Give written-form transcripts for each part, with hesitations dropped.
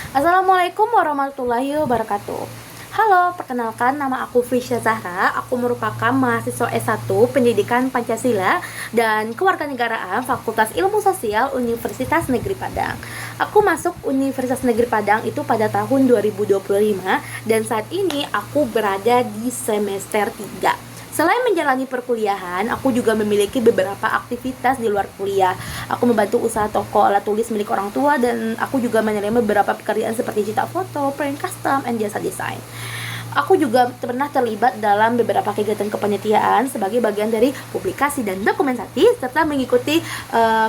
Assalamualaikum warahmatullahi wabarakatuh. Halo, perkenalkan nama aku Frisya Zahra. Aku merupakan mahasiswa S1 Pendidikan Pancasila dan Kewarganegaraan Fakultas Ilmu Sosial Universitas Negeri Padang. Aku masuk Universitas Negeri Padang itu pada tahun 2025 dan saat ini aku berada di semester 3. Selain menjalani perkuliahan, aku juga memiliki beberapa aktivitas di luar kuliah. Aku membantu usaha toko alat tulis milik orang tua dan aku juga menerima beberapa pekerjaan seperti cetak foto, print custom, dan jasa desain. Aku juga pernah terlibat dalam beberapa kegiatan kepanitiaan sebagai bagian dari publikasi dan dokumentasi serta mengikuti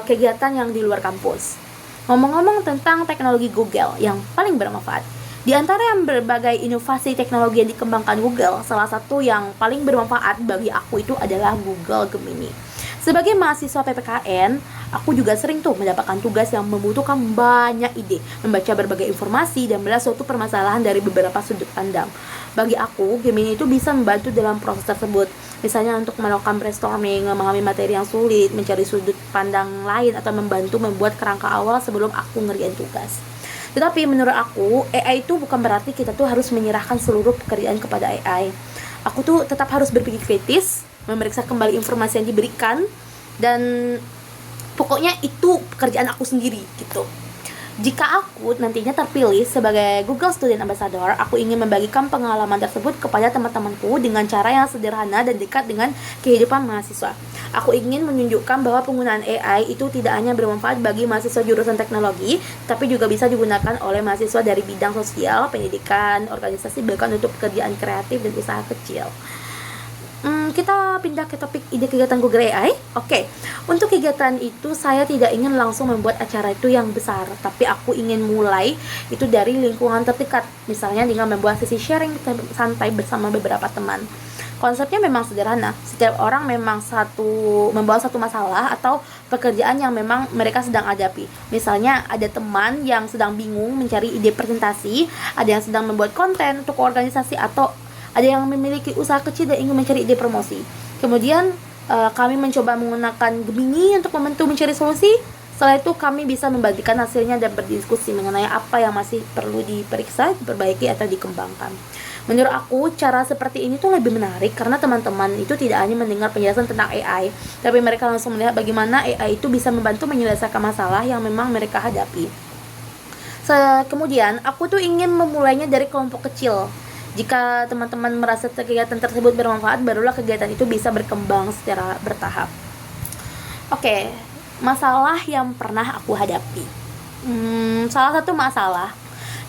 kegiatan yang di luar kampus. Ngomong-ngomong tentang teknologi Google yang paling bermanfaat. Di antara yang berbagai inovasi teknologi yang dikembangkan Google, salah satu yang paling bermanfaat bagi aku itu adalah Google Gemini. Sebagai mahasiswa PPKN, aku juga sering tuh mendapatkan tugas yang membutuhkan banyak ide, membaca berbagai informasi dan melihat suatu permasalahan dari beberapa sudut pandang. Bagi aku, Gemini itu bisa membantu dalam proses tersebut. Misalnya untuk melakukan brainstorming, memahami materi yang sulit, mencari sudut pandang lain, atau membantu membuat kerangka awal sebelum aku ngerjain tugas. Tetapi menurut aku, AI itu bukan berarti kita tuh harus menyerahkan seluruh pekerjaan kepada AI. Aku tuh tetap harus berpikir kritis, memeriksa kembali informasi yang diberikan, dan pokoknya itu pekerjaan aku sendiri gitu. Jika aku nantinya terpilih sebagai Google Student Ambassador, aku ingin membagikan pengalaman tersebut kepada teman-temanku dengan cara yang sederhana dan dekat dengan kehidupan mahasiswa. Aku ingin menunjukkan bahwa penggunaan AI itu tidak hanya bermanfaat bagi mahasiswa jurusan teknologi, tapi juga bisa digunakan oleh mahasiswa dari bidang sosial, pendidikan, organisasi, bahkan untuk pekerjaan kreatif dan usaha kecil. Kita pindah ke topik ide kegiatan Google AI. Oke. Untuk kegiatan itu saya tidak ingin langsung membuat acara itu yang besar, tapi aku ingin mulai itu dari lingkungan terdekat. Misalnya dengan membuat sesi sharing santai bersama beberapa teman. Konsepnya memang sederhana. Setiap orang memang membawa satu masalah atau pekerjaan yang memang mereka sedang hadapi. Misalnya ada teman yang sedang bingung mencari ide presentasi, ada yang sedang membuat konten untuk organisasi, atau ada yang memiliki usaha kecil dan ingin mencari ide promosi. Kemudian kami mencoba menggunakan Gemini untuk membantu mencari solusi. Setelah itu kami bisa membagikan hasilnya dan berdiskusi mengenai apa yang masih perlu diperiksa, diperbaiki, atau dikembangkan. Menurut aku, cara seperti ini tuh lebih menarik karena teman-teman itu tidak hanya mendengar penjelasan tentang AI, tapi mereka langsung melihat bagaimana AI itu bisa membantu menyelesaikan masalah yang memang mereka hadapi. Kemudian, aku tuh ingin memulainya dari kelompok kecil. Jika teman-teman merasa kegiatan tersebut bermanfaat, barulah kegiatan itu bisa berkembang secara bertahap. Oke, masalah yang pernah aku hadapi. Salah satu masalah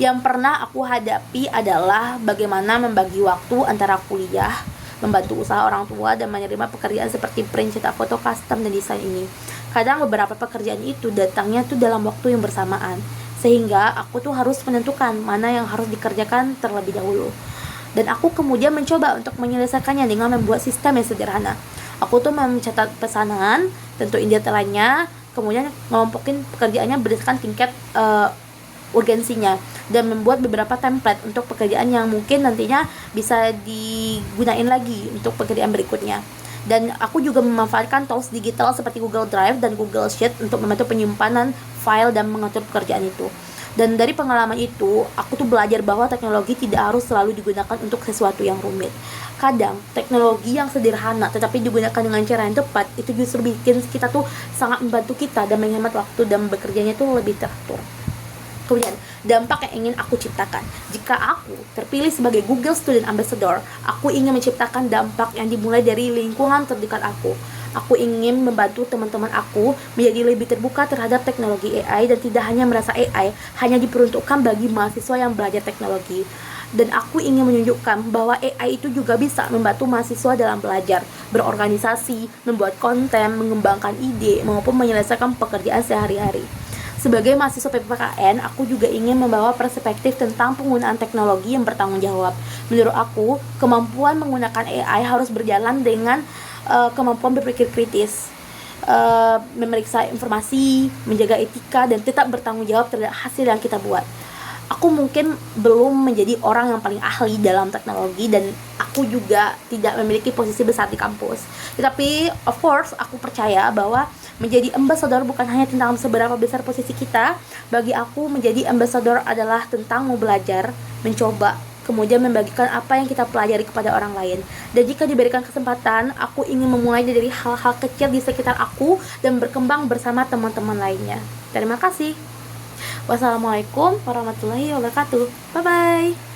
yang pernah aku hadapi adalah bagaimana membagi waktu antara kuliah, membantu usaha orang tua, dan menerima pekerjaan seperti print, cetak foto, custom, dan desain ini. Kadang beberapa pekerjaan itu datangnya tuh dalam waktu yang bersamaan, sehingga aku tuh harus menentukan mana yang harus dikerjakan terlebih dahulu. Dan aku kemudian mencoba untuk menyelesaikannya dengan membuat sistem yang sederhana. Aku tuh mencatat pesanan, tentuin deadline-nya, kemudian ngelompokin pekerjaannya berdasarkan tingkat urgensinya, dan membuat beberapa template untuk pekerjaan yang mungkin nantinya bisa digunain lagi untuk pekerjaan berikutnya. Dan aku juga memanfaatkan tools digital seperti Google Drive dan Google Sheet untuk membantu penyimpanan file dan mengatur pekerjaan itu. Dan dari pengalaman itu, aku tuh belajar bahwa teknologi tidak harus selalu digunakan untuk sesuatu yang rumit. Kadang, teknologi yang sederhana tetapi digunakan dengan cara yang tepat, itu justru bikin kita tuh sangat membantu kita dan menghemat waktu dan bekerjanya tuh lebih teratur. Kemudian, dampak yang ingin aku ciptakan. Jika aku terpilih sebagai Google Student Ambassador, aku ingin menciptakan dampak yang dimulai dari lingkungan terdekat aku. Aku ingin membantu teman-teman aku menjadi lebih terbuka terhadap teknologi AI dan tidak hanya merasa AI hanya diperuntukkan bagi mahasiswa yang belajar teknologi. Dan aku ingin menunjukkan bahwa AI itu juga bisa membantu mahasiswa dalam belajar, berorganisasi, membuat konten, mengembangkan ide, maupun menyelesaikan pekerjaan sehari-hari. Sebagai mahasiswa PPKN, aku juga ingin membawa perspektif tentang penggunaan teknologi yang bertanggung jawab. Menurut aku, kemampuan menggunakan AI harus berjalan dengan kemampuan berpikir kritis, memeriksa informasi, menjaga etika, dan tetap bertanggung jawab terhadap hasil yang kita buat. Aku mungkin belum menjadi orang yang paling ahli dalam teknologi, dan aku juga tidak memiliki posisi besar di kampus. Tetapi of course aku percaya bahwa menjadi ambassador bukan hanya tentang seberapa besar posisi kita. Bagi aku menjadi ambassador adalah tentang mau belajar, mencoba, kemudian membagikan apa yang kita pelajari kepada orang lain. Dan jika diberikan kesempatan, aku ingin memulai dari hal-hal kecil di sekitar aku dan berkembang bersama teman-teman lainnya. Terima kasih. Wassalamualaikum warahmatullahi wabarakatuh. Bye bye.